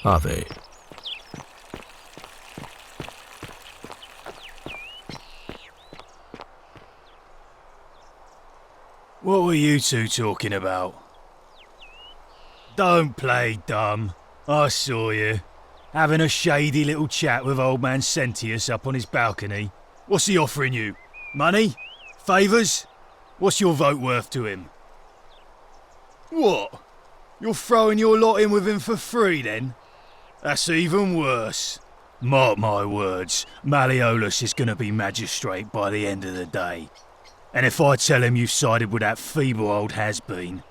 are they? What were you two talking about? Don't play dumb. I saw you. Having a shady little chat with old man Sentius up on his balcony. What's he offering you? Money? Favours? What's your vote worth to him? What? You're throwing your lot in with him for free then? That's even worse. Mark my words, Malleolus is going to be magistrate by the end of the day. And if I tell him you've sided with that feeble old has-been,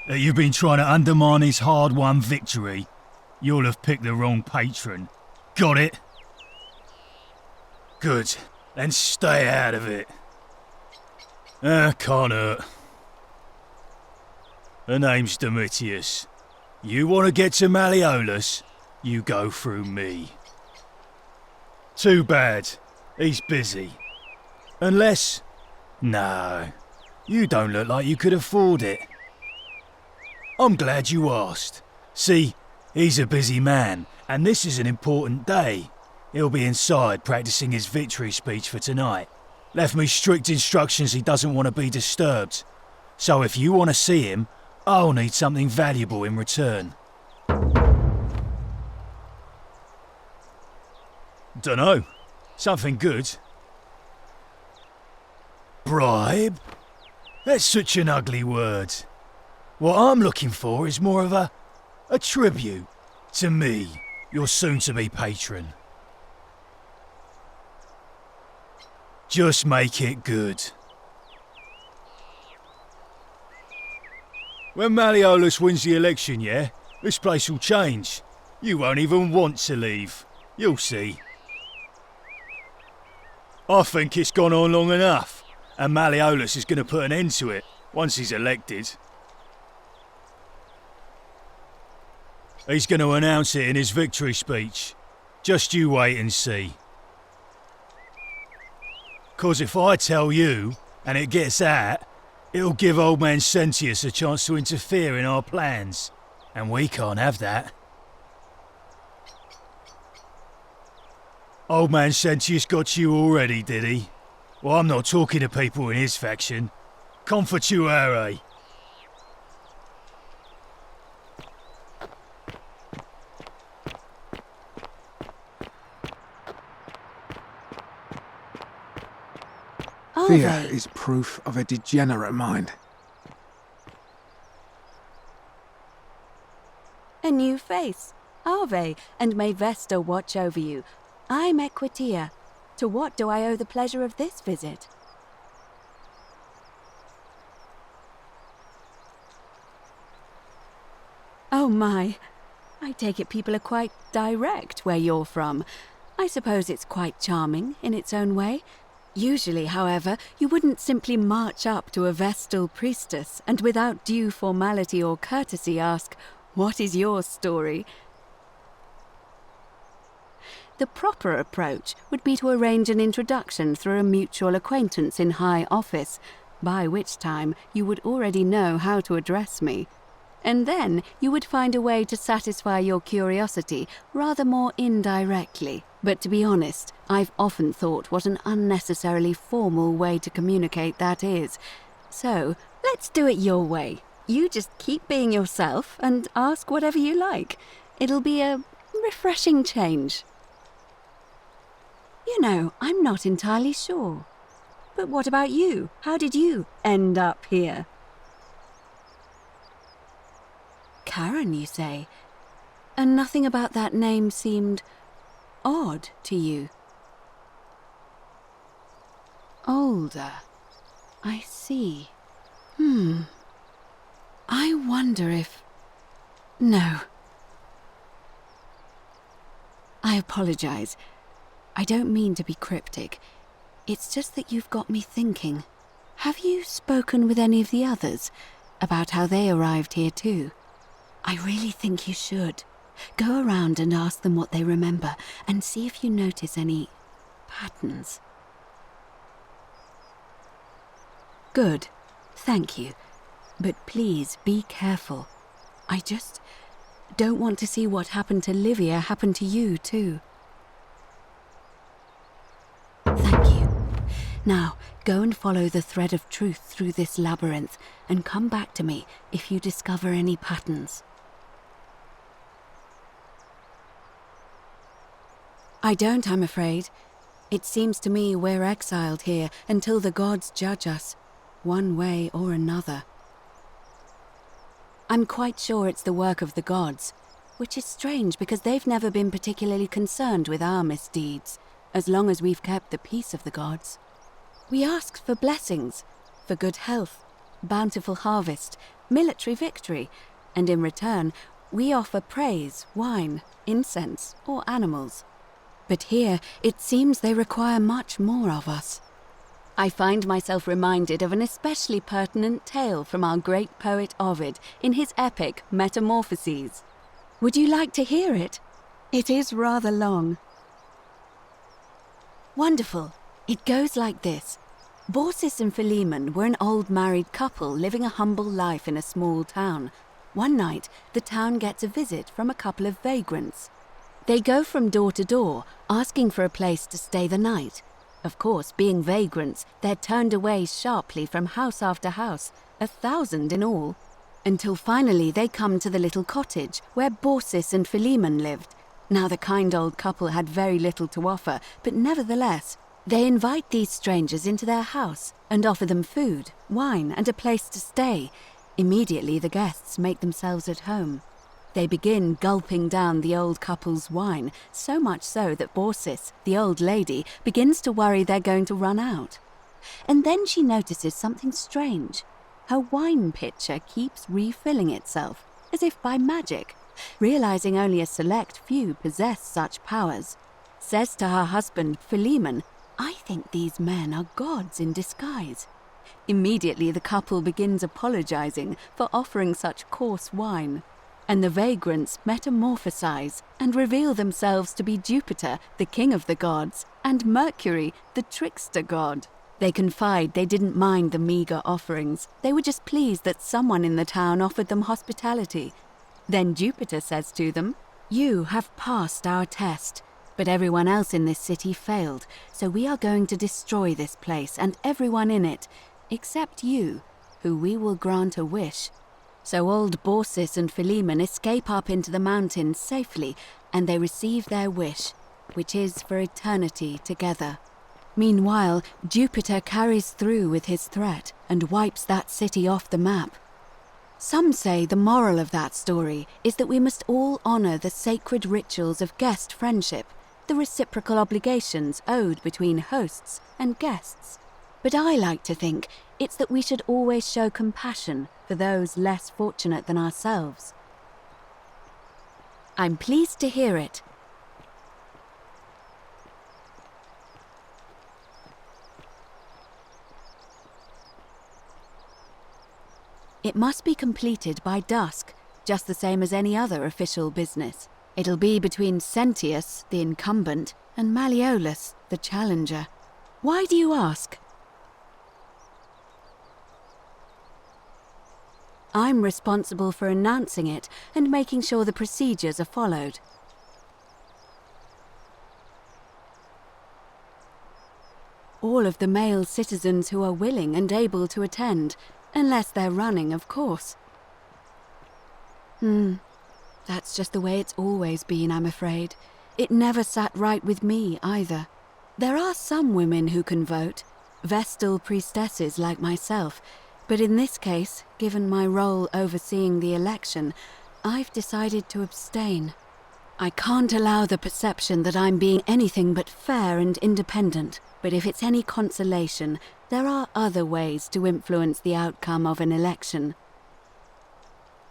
that you've been trying to undermine his hard-won victory, you'll have picked the wrong patron. Got it? Good. Then stay out of it. Can't hurt. The name's Domitius. You want to get to Malleolus, you go through me. Too bad. He's busy. Unless... No. You don't look like you could afford it. I'm glad you asked. See, he's a busy man, and this is an important day. He'll be inside practicing his victory speech for tonight. Left me strict instructions he doesn't want to be disturbed. So if you want to see him, I'll need something valuable in return. Dunno. Something good. Bribe? That's such an ugly word. What I'm looking for is more of a tribute to me, your soon-to-be patron. Just make it good. When Malleolus wins the election, yeah, this place will change. You won't even want to leave. You'll see. I think it's gone on long enough, and Malleolus is going to put an end to it once he's elected. He's going to announce it in his victory speech. Just you wait and see. 'Cause if I tell you, and it gets out, it'll give old man Sentius a chance to interfere in our plans. And we can't have that. Old man Sentius got you already, did he? Well, I'm not talking to people in his faction. Confituare. Fear is proof of a degenerate mind. A new face. Ave, and may Vesta watch over you. I'm Equitia. To what do I owe the pleasure of this visit? Oh my. I take it people are quite direct where you're from. I suppose it's quite charming in its own way. Usually, however, you wouldn't simply march up to a Vestal priestess and without due formality or courtesy ask, "What is your story?" The proper approach would be to arrange an introduction through a mutual acquaintance in high office, by which time you would already know how to address me. And then you would find a way to satisfy your curiosity rather more indirectly. But to be honest, I've often thought what an unnecessarily formal way to communicate that is. So, let's do it your way. You just keep being yourself and ask whatever you like. It'll be a refreshing change. You know, I'm not entirely sure. But what about you? How did you end up here? Karen, you say? And nothing about that name seemed odd to you? Older. I see. I wonder if... No. I apologize. I don't mean to be cryptic. It's just that you've got me thinking. Have you spoken with any of the others about how they arrived here too? I really think you should. Go around and ask them what they remember and see if you notice any patterns. Good. Thank you. But please be careful. Don't want to see what happened to Livia happen to you, too. Thank you. Now, go and follow the thread of truth through this labyrinth and come back to me if you discover any patterns. I don't, I'm afraid. It seems to me we're exiled here until the gods judge us, one way or another. I'm quite sure it's the work of the gods, which is strange because they've never been particularly concerned with our misdeeds, as long as we've kept the peace of the gods. We ask for blessings, for good health, bountiful harvest, military victory, and in return, we offer praise, wine, incense, or animals. But here, it seems they require much more of us. I find myself reminded of an especially pertinent tale from our great poet Ovid in his epic Metamorphoses. Would you like to hear it? It is rather long. Wonderful. It goes like this. Baucis and Philemon were an old married couple living a humble life in a small town. One night, the town gets a visit from a couple of vagrants. They go from door to door, asking for a place to stay the night. Of course, being vagrants, they're turned away sharply from house after house, 1,000 in all, until finally they come to the little cottage where Baucis and Philemon lived. Now the kind old couple had very little to offer, but nevertheless, they invite these strangers into their house and offer them food, wine, and a place to stay. Immediately the guests make themselves at home. They begin gulping down the old couple's wine, so much so that Baucis, the old lady, begins to worry they're going to run out. And then she notices something strange. Her wine pitcher keeps refilling itself, as if by magic. Realizing only a select few possess such powers, says to her husband, Philemon, "I think these men are gods in disguise." Immediately the couple begins apologizing for offering such coarse wine, and the vagrants metamorphosize and reveal themselves to be Jupiter, the king of the gods, and Mercury, the trickster god. They confide they didn't mind the meager offerings. They were just pleased that someone in the town offered them hospitality. Then Jupiter says to them, "You have passed our test, but everyone else in this city failed, so we are going to destroy this place and everyone in it, except you, who we will grant a wish." So old Baucis and Philemon escape up into the mountains safely, and they receive their wish, which is for eternity together. Meanwhile, Jupiter carries through with his threat and wipes that city off the map. Some say the moral of that story is that we must all honor the sacred rituals of guest friendship, the reciprocal obligations owed between hosts and guests. But I like to think it's that we should always show compassion for those less fortunate than ourselves. I'm pleased to hear it. It must be completed by dusk, just the same as any other official business. It'll be between Sentius, the incumbent, and Malleolus, the challenger. Why do you ask? I'm responsible for announcing it and making sure the procedures are followed. All of the male citizens who are willing and able to attend, unless they're running, of course. That's just the way it's always been, I'm afraid. It never sat right with me, either. There are some women who can vote, Vestal priestesses like myself, but in this case, given my role overseeing the election, I've decided to abstain. I can't allow the perception that I'm being anything but fair and independent, but if it's any consolation, there are other ways to influence the outcome of an election.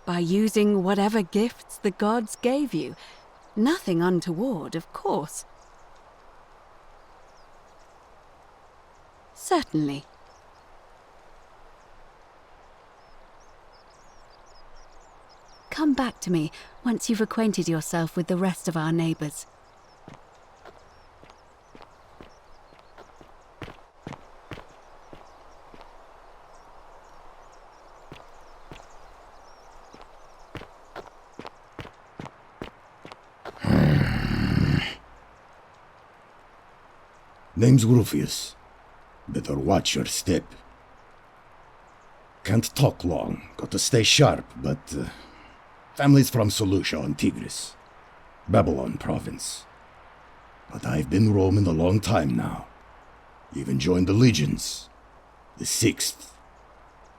By using whatever gifts the gods gave you. Nothing untoward, of course. Certainly. Come back to me once you've acquainted yourself with the rest of our neighbours. Name's Rufius. Better watch your step. Can't talk long, got to stay sharp, but family's from Solusha on Tigris, Babylon province. But I've been roaming a long time now. Even joined the legions, the 6th,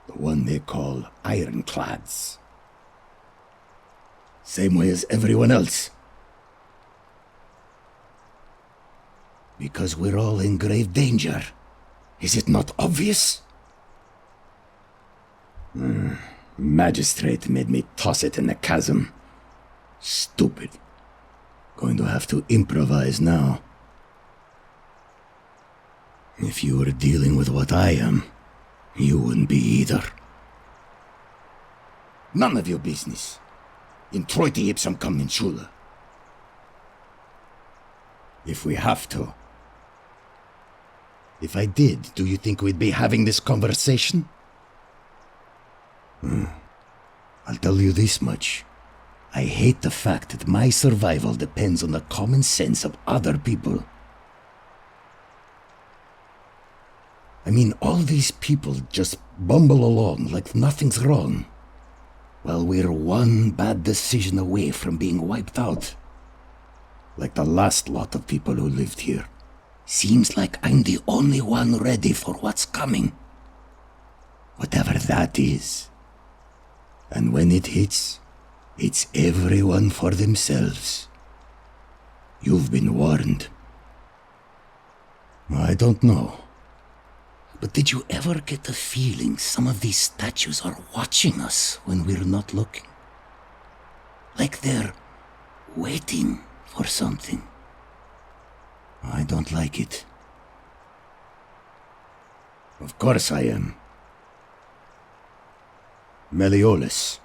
the one they call Ironclads. Same way as everyone else. Because we're all in grave danger. Is it not obvious? Magistrate made me toss it in the chasm. Stupid. Going to have to improvise now. If you were dealing with what I am, you wouldn't be either. None of your business. In Troite ipsum commensula. If we have to. If I did, do you think we'd be having this conversation? I'll tell you this much. I hate the fact that my survival depends on the common sense of other people. I mean, all these people just bumble along like nothing's wrong, while we're one bad decision away from being wiped out. Like the last lot of people who lived here. Seems like I'm the only one ready for what's coming. Whatever that is. And when it hits, it's everyone for themselves. You've been warned. I don't know. But did you ever get the feeling some of these statues are watching us when we're not looking? Like they're waiting for something. I don't like it. Of course I am. Meliodas.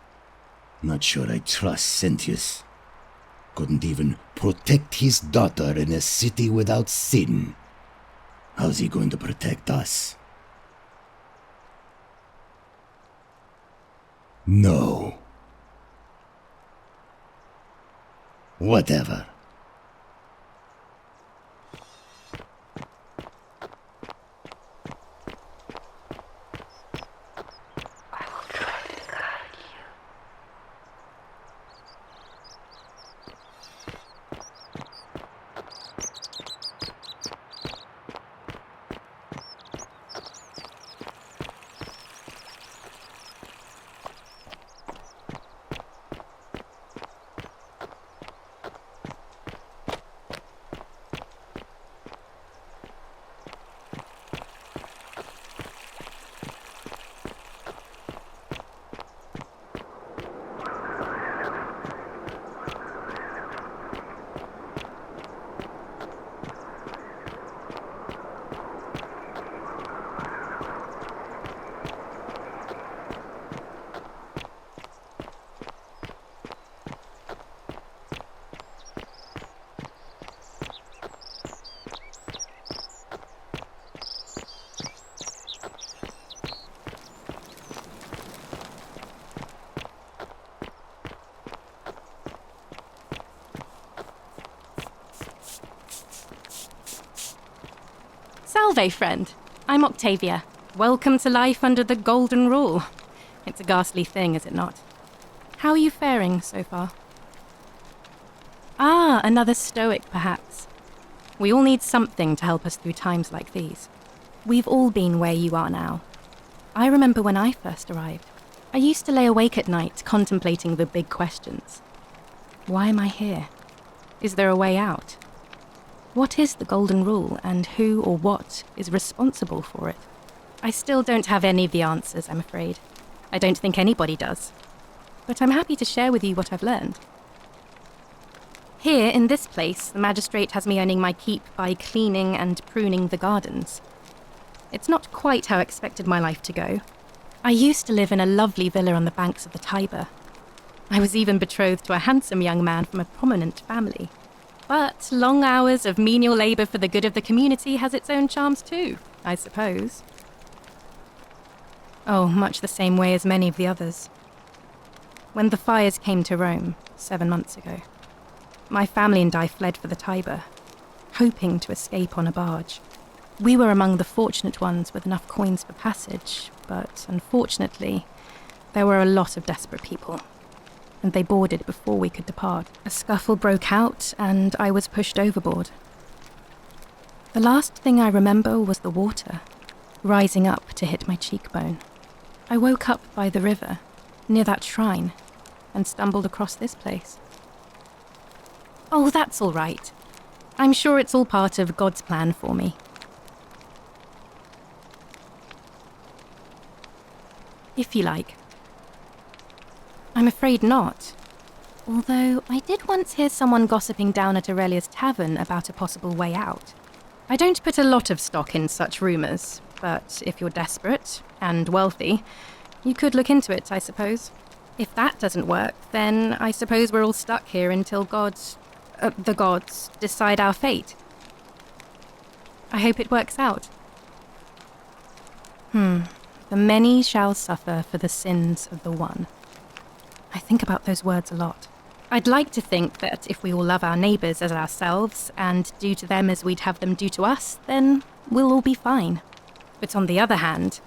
Not sure I trust Sentius. Couldn't even protect his daughter in a city without sin. How's he going to protect us? No. Whatever. Salve, friend. I'm Octavia. Welcome to life under the Golden Rule. It's a ghastly thing, is it not? How are you faring so far? Ah, another stoic, perhaps. We all need something to help us through times like these. We've all been where you are now. I remember when I first arrived. I used to lay awake at night contemplating the big questions. Why am I here? Is there a way out? What is the Golden Rule, and who or what is responsible for it? I still don't have any of the answers, I'm afraid. I don't think anybody does. But I'm happy to share with you what I've learned. Here, in this place, the magistrate has me earning my keep by cleaning and pruning the gardens. It's not quite how I expected my life to go. I used to live in a lovely villa on the banks of the Tiber. I was even betrothed to a handsome young man from a prominent family. But long hours of menial labour for the good of the community has its own charms too, I suppose. Oh, much the same way as many of the others. When the fires came to Rome 7 months ago, my family and I fled for the Tiber, hoping to escape on a barge. We were among the fortunate ones with enough coins for passage, but unfortunately, there were a lot of desperate people, and they boarded before we could depart. A scuffle broke out, and I was pushed overboard. The last thing I remember was the water, rising up to hit my cheekbone. I woke up by the river, near that shrine, and stumbled across this place. Oh, that's all right. I'm sure it's all part of God's plan for me. If you like. I'm afraid not. Although I did once hear someone gossiping down at Aurelia's tavern about a possible way out. I don't put a lot of stock in such rumours, but if you're desperate and wealthy, you could look into it, I suppose. If that doesn't work, then I suppose we're all stuck here until the gods decide our fate. I hope it works out. The many shall suffer for the sins of the one. I think about those words a lot. I'd like to think that if we all love our neighbours as ourselves and do to them as we'd have them do to us, then we'll all be fine. But on the other hand,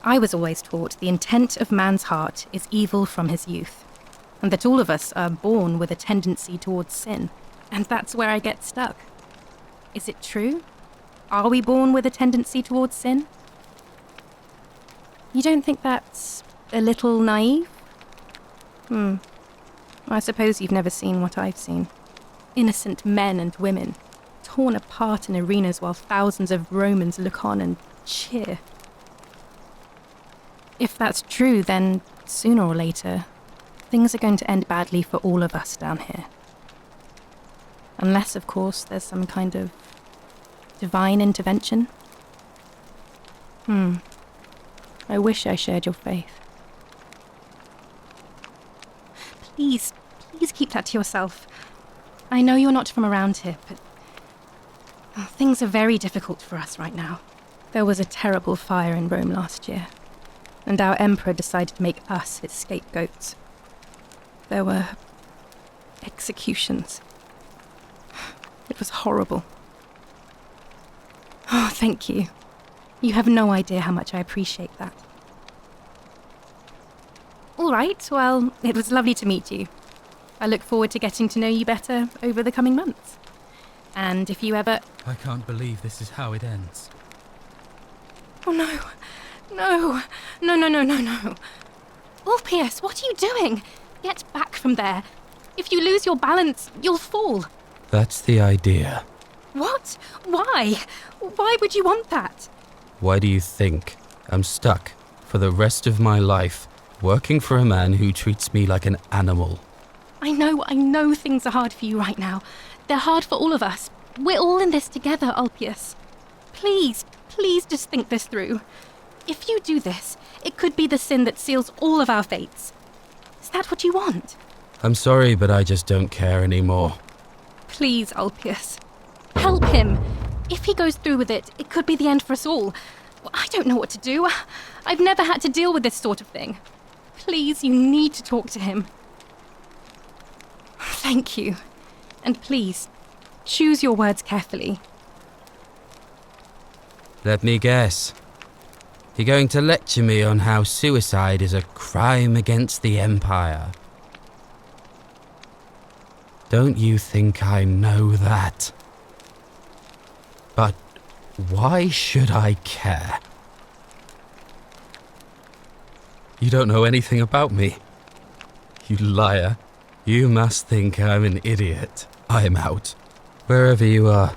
I was always taught the intent of man's heart is evil from his youth, and that all of us are born with a tendency towards sin, and that's where I get stuck. Is it true? Are we born with a tendency towards sin? You don't think that's a little naive? I suppose you've never seen what I've seen. Innocent men and women, torn apart in arenas while thousands of Romans look on and cheer. If that's true, then sooner or later, things are going to end badly for all of us down here. Unless, of course, there's some kind of divine intervention. I wish I shared your faith. Please keep that to yourself. I know you're not from around here, but things are very difficult for us right now. There was a terrible fire in Rome last year, and our emperor decided to make us his scapegoats. There were executions. It was horrible. Oh, thank you. You have no idea how much I appreciate that. All right, well, it was lovely to meet you. I look forward to getting to know you better over the coming months. And if you ever... I can't believe this is how it ends. Oh, no. No. Ulpius, what are you doing? Get back from there. If you lose your balance, you'll fall. That's the idea. What? Why? Why would you want that? Why do you think I'm stuck for the rest of my life working for a man who treats me like an animal? I know things are hard for you right now. They're hard for all of us. We're all in this together, Ulpius. Please just think this through. If you do this, it could be the sin that seals all of our fates. Is that what you want? I'm sorry, but I just don't care anymore. Please, Ulpius. Help him. If he goes through with it, it could be the end for us all. I don't know what to do. I've never had to deal with this sort of thing. Please, you need to talk to him. Thank you. And please, choose your words carefully. Let me guess. You're going to lecture me on how suicide is a crime against the Empire. Don't you think I know that? But why should I care? You don't know anything about me. You liar. You must think I'm an idiot. I'm out. Wherever you are,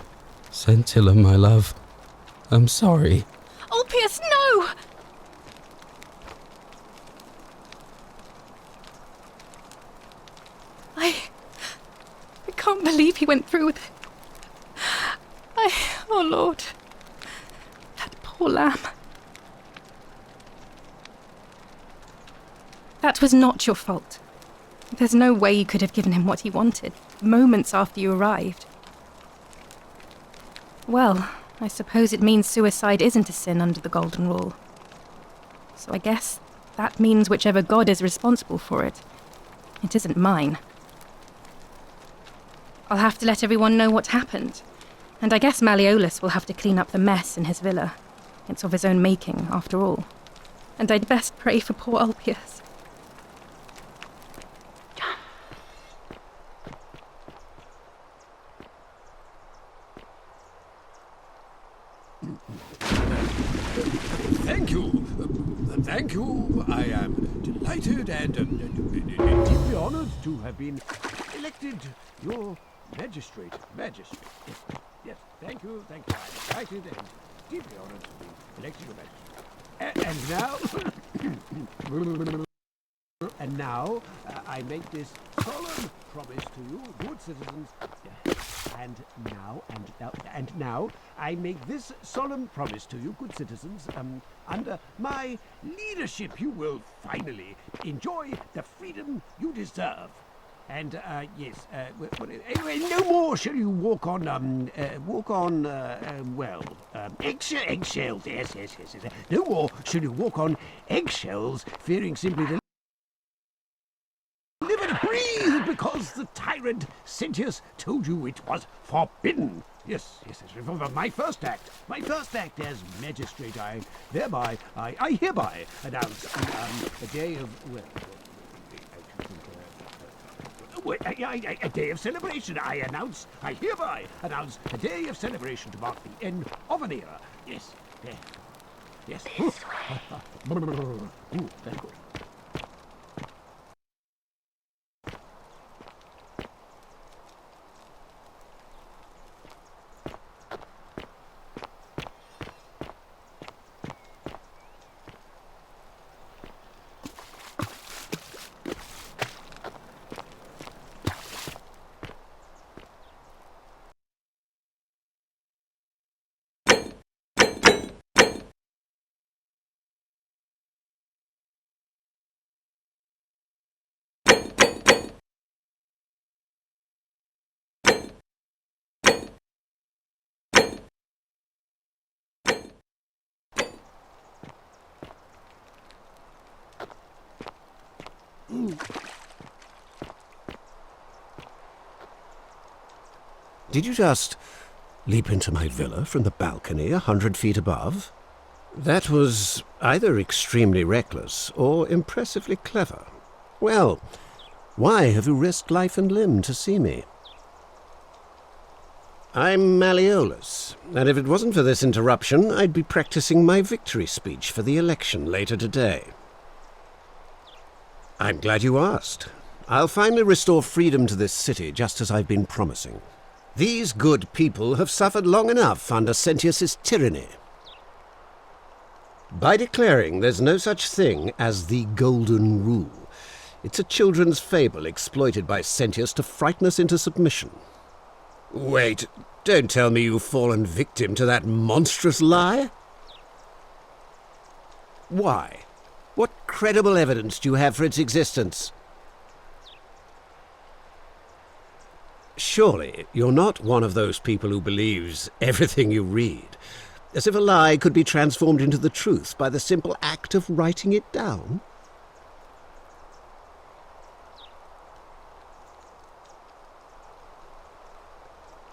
Scintilla, my love, I'm sorry. Ulpius, no! I can't believe he went through with it. Oh Lord, that poor lamb. That was not your fault. There's no way you could have given him what he wanted, moments after you arrived. Well, I suppose it means suicide isn't a sin under the Golden Rule. So I guess that means whichever god is responsible for it, it isn't mine. I'll have to let everyone know what happened, And I guess Malleolus will have to clean up the mess in his villa. It's of his own making, after all. And I'd best pray for poor Ulpius. Thank you. Thank you. I am delighted and deeply honored to have been elected your magistrate. Magistrate. Yes. Thank you. Thank you. I'm delighted and deeply honored to be elected your magistrate. And now, I make this solemn promise to you, good citizens. And now, I make this solemn promise to you, good citizens. Under my leadership, you will finally enjoy the freedom you deserve. And yes, anyway, no more shall you walk on eggshells. Yes. No more shall you walk on eggshells, fearing simply to live and breathe because the tyrant Sentius told you it was forbidden. Yes. Remember my first act as magistrate. I hereby announce a day of a day of celebration. I hereby announce a day of celebration to mark the end of an era. Yes. Ooh, very good. Did you just leap into my villa from the balcony 100 feet above? That was either extremely reckless or impressively clever. Well, why have you risked life and limb to see me? I'm Malleolus, and if it wasn't for this interruption, I'd be practicing my victory speech for the election later today. I'm glad you asked. I'll finally restore freedom to this city, just as I've been promising. These good people have suffered long enough under Sentius's tyranny. By declaring there's no such thing as the Golden Rule, it's a children's fable exploited by Sentius to frighten us into submission. Wait, don't tell me you've fallen victim to that monstrous lie? Why? What credible evidence do you have for its existence? Surely you're not one of those people who believes everything you read, as if a lie could be transformed into the truth by the simple act of writing it down?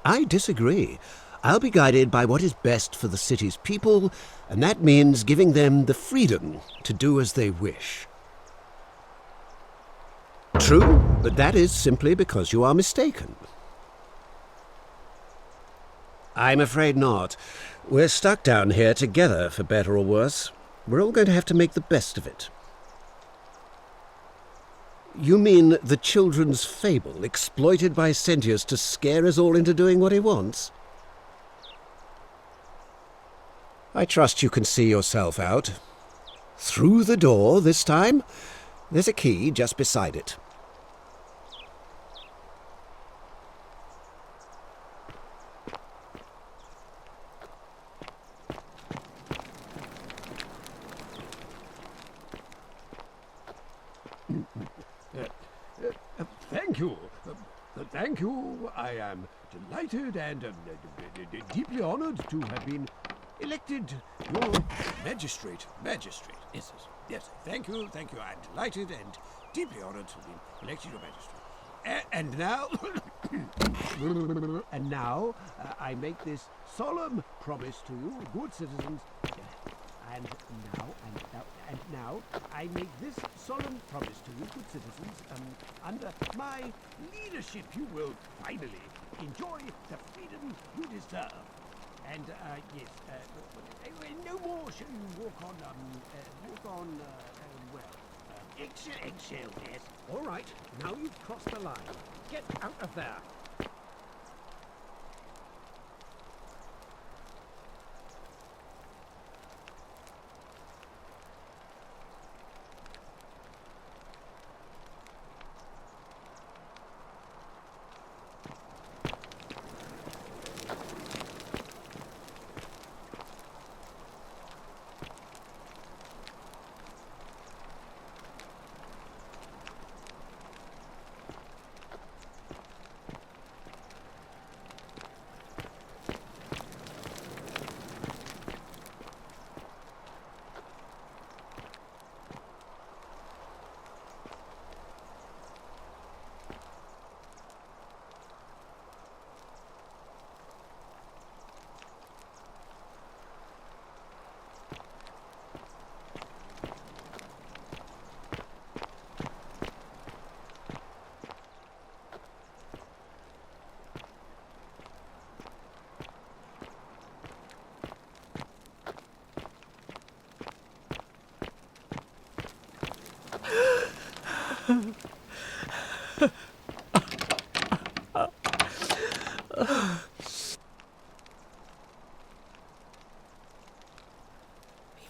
I disagree. I'll be guided by what is best for the city's people, and that means giving them the freedom to do as they wish. True, but that is simply because you are mistaken. I'm afraid not. We're stuck down here together, for better or worse. We're all going to have to make the best of it. You mean the children's fable exploited by Sentius to scare us all into doing what he wants? I trust you can see yourself out. Through the door this time. There's a key just beside it. Thank you. I am delighted and deeply honored to have been elected your magistrate. Yes. Thank you. I'm delighted and deeply honored to have been elected your magistrate. And now, And now I make this solemn promise to you, good citizens. And now I make this solemn promise to you, good citizens. Under my leadership, you will finally enjoy the freedom you deserve. And yes, no more shall you walk on eggshell, yes. All right, now you've crossed the line. Get out of there.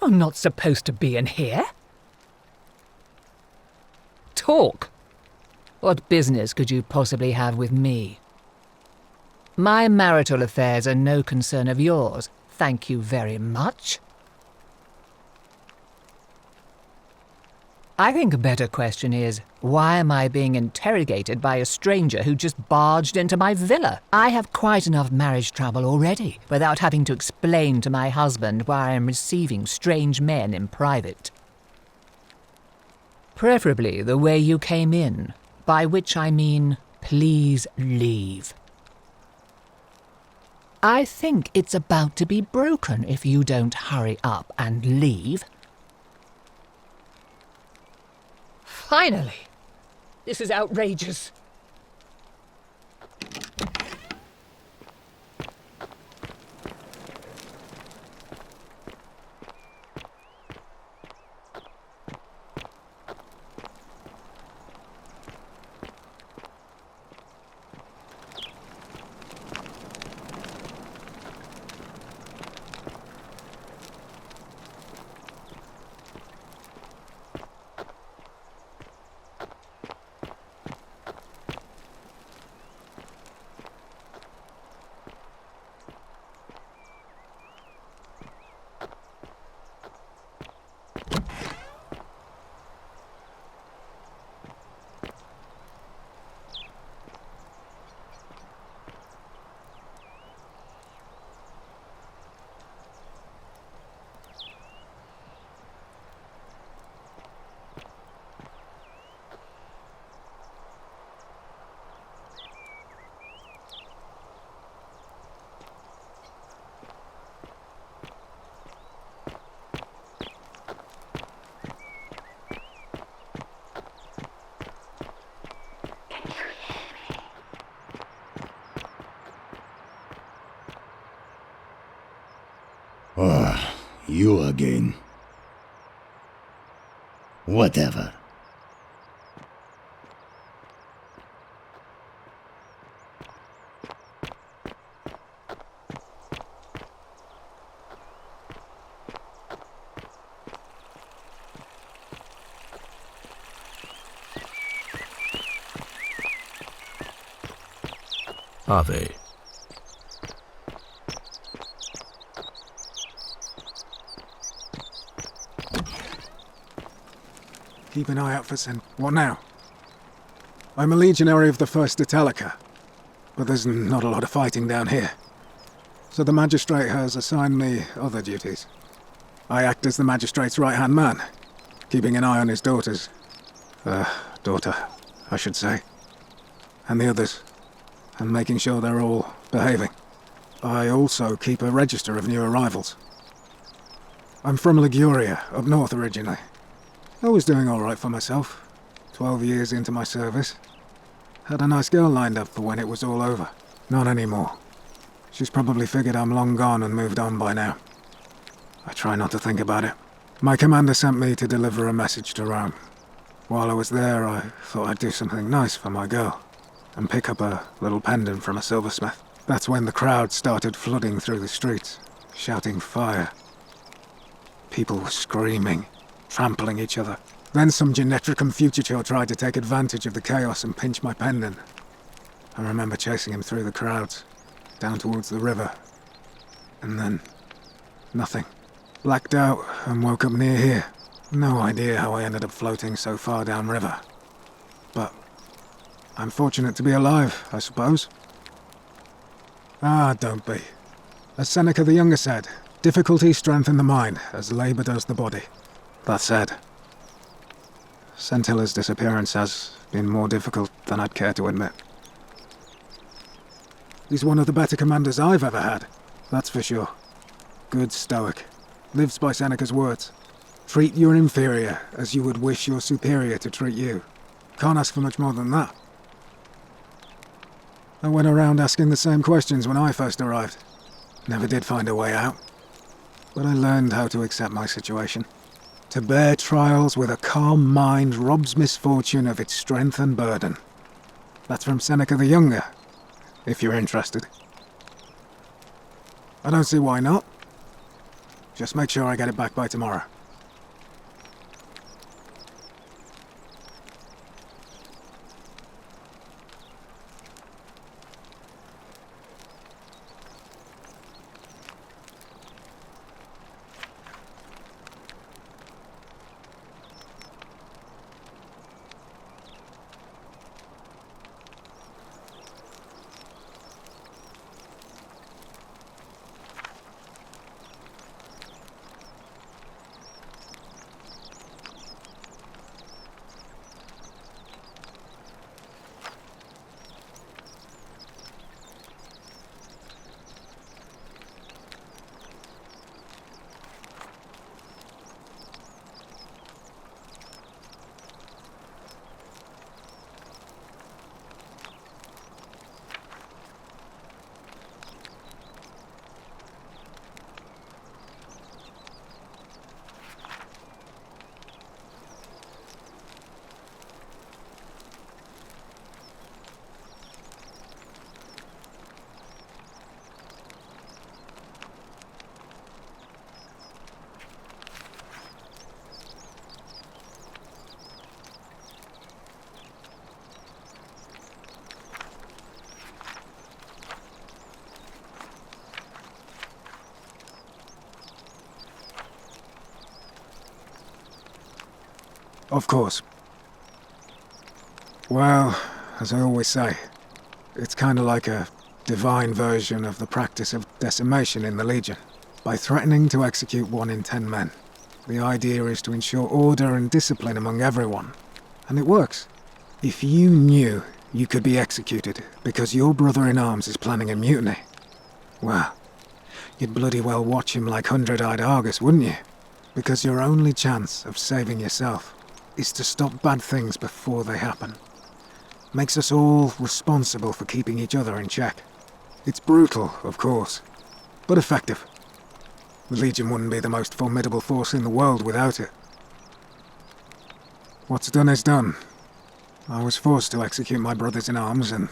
You're not supposed to be in here. Talk. What business could you possibly have with me? My marital affairs are no concern of yours. Thank you very much. I think a better question is, why am I being interrogated by a stranger who just barged into my villa? I have quite enough marriage trouble already, without having to explain to my husband why I am receiving strange men in private. Preferably the way you came in, by which I mean, please leave. I think it's about to be broken if you don't hurry up and leave. Finally! This is outrageous. Ah, you again. Whatever. Are they? Keep an eye out for What now? I'm a legionary of the 1st Italica, but there's not a lot of fighting down here. So the magistrate has assigned me other duties. I act as the magistrate's right-hand man, keeping an eye on his daughter, I should say. And the others and making sure they're all behaving. I also keep a register of new arrivals. I'm from Liguria, up north originally. I was doing alright for myself. 12 years into my service. Had a nice girl lined up for when it was all over. Not anymore. She's probably figured I'm long gone and moved on by now. I try not to think about it. My commander sent me to deliver a message to Rome. While I was there, I thought I'd do something nice for my girl, and pick up a little pendant from a silversmith. That's when the crowd started flooding through the streets, shouting fire. People were screaming, trampling each other. Then some Genetricum Fugitor tried to take advantage of the chaos and pinch my pendant. I remember chasing him through the crowds, down towards the river, and then nothing. Blacked out and woke up near here. No idea how I ended up floating so far downriver. But I'm fortunate to be alive, I suppose. Ah, don't be. As Seneca the Younger said, difficulty strengthens the mind, as labour does the body. That said, Scintilla's disappearance has been more difficult than I'd care to admit. He's one of the better commanders I've ever had, that's for sure. Good stoic. Lives by Seneca's words. Treat your inferior as you would wish your superior to treat you. Can't ask for much more than that. I went around asking the same questions when I first arrived. Never did find a way out. But I learned how to accept my situation. To bear trials with a calm mind robs misfortune of its strength and burden. That's from Seneca the Younger, if you're interested. I don't see why not. Just make sure I get it back by tomorrow. Of course. Well, as I always say, it's kinda like a divine version of the practice of decimation in the Legion. By threatening to execute 1 in 10 men, the idea is to ensure order and discipline among everyone. And it works. If you knew you could be executed because your brother-in-arms is planning a mutiny, well, you'd bloody well watch him like 100-eyed Argus, wouldn't you? Because your only chance of saving yourself is to stop bad things before they happen. Makes us all responsible for keeping each other in check. It's brutal, of course, but effective. The Legion wouldn't be the most formidable force in the world without it. What's done is done. I was forced to execute my brothers-in-arms, and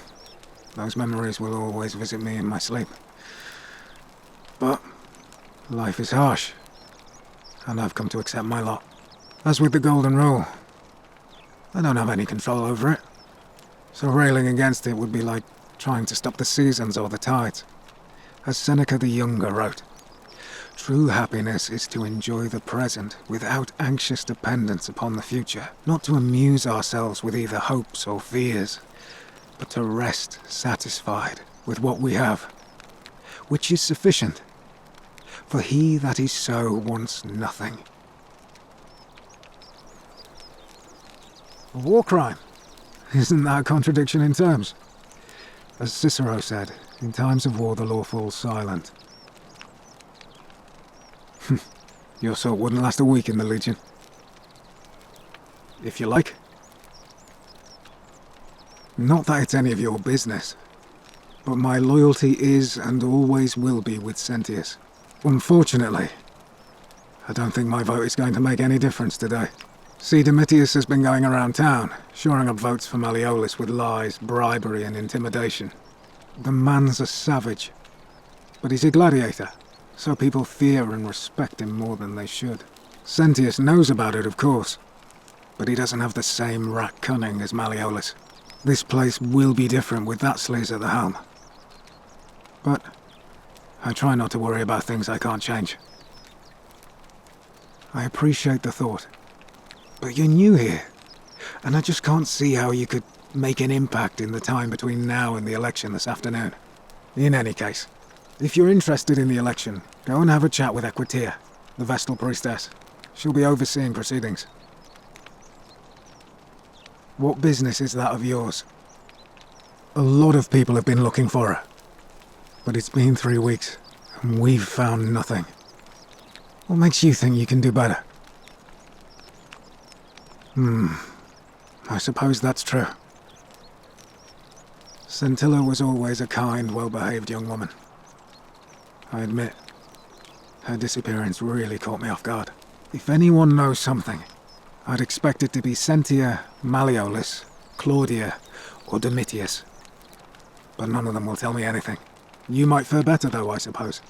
those memories will always visit me in my sleep. But life is harsh, and I've come to accept my lot. As with the Golden Rule, I don't have any control over it, so railing against it would be like trying to stop the seasons or the tides. As Seneca the Younger wrote, true happiness is to enjoy the present without anxious dependence upon the future, not to amuse ourselves with either hopes or fears, but to rest satisfied with what we have, which is sufficient. For he that is so wants nothing. A war crime? Isn't that a contradiction in terms? As Cicero said, in times of war the law falls silent. Your sort wouldn't last a week in the Legion. If you like. Not that it's any of your business, but my loyalty is and always will be with Sentius. Unfortunately, I don't think my vote is going to make any difference today. See, Domitius has been going around town, shoring up votes for Malleolus with lies, bribery and intimidation. The man's a savage, but he's a gladiator, so people fear and respect him more than they should. Sentius knows about it, of course, but he doesn't have the same rat cunning as Malleolus. This place will be different with that sleaze at the helm. But I try not to worry about things I can't change. I appreciate the thought, but you're new here, and I just can't see how you could make an impact in the time between now and the election this afternoon. In any case, if you're interested in the election, go and have a chat with Equitia, the Vestal Priestess. She'll be overseeing proceedings. What business is that of yours? A lot of people have been looking for her, but it's been 3 weeks, and we've found nothing. What makes you think you can do better? I suppose that's true. Scintilla was always a kind, well-behaved young woman. I admit, her disappearance really caught me off guard. If anyone knows something, I'd expect it to be Sentia, Malleolus, Claudia, or Domitius. But none of them will tell me anything. You might fare better though, I suppose.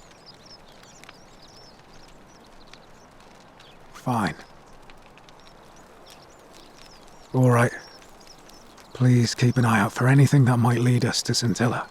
Fine. All right. Please keep an eye out for anything that might lead us to Scintilla.